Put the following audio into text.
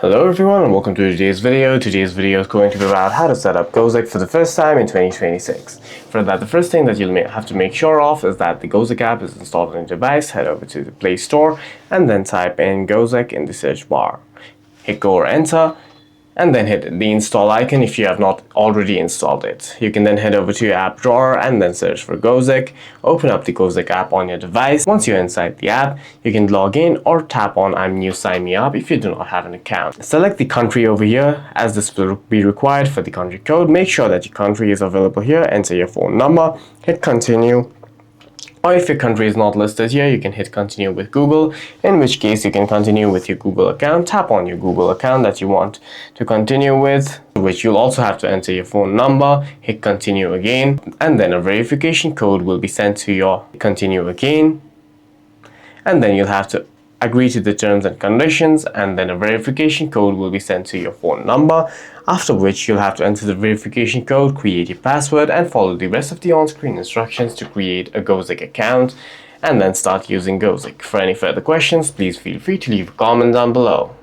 Hello everyone and welcome to today's video. Today's video is going to be about how to set up Gojek for the first time in 2026. For that, the first thing that you'll have to make sure of is that the Gojek app is installed on your device. Head over to the Play Store and then type in Gojek in the search bar. Hit go or enter and then hit the install icon if you have not already installed it. You can then head over to your app drawer and then search for Gojek. Open up the Gojek app on your device. Once you're inside the app, you can log in or tap on I'm new, sign me up if you do not have an account. Select the country over here as this will be required for the country code. Make sure that your country is available here. Enter your phone number, hit continue. Or if your country is not listed here, you can hit continue with Google, in which case you can continue with your Google account. Tap on your Google account that you want to continue with, which you'll also have to enter your phone number, hit continue again, and then a verification code will be sent to your continue again, and then you'll have to agree to the terms and conditions, and then a verification code will be sent to your phone number, after which you'll have to enter the verification code, create your password, and follow the rest of the on-screen instructions to create a Gojek account, and then start using Gojek. For any further questions, please feel free to leave a comment down below.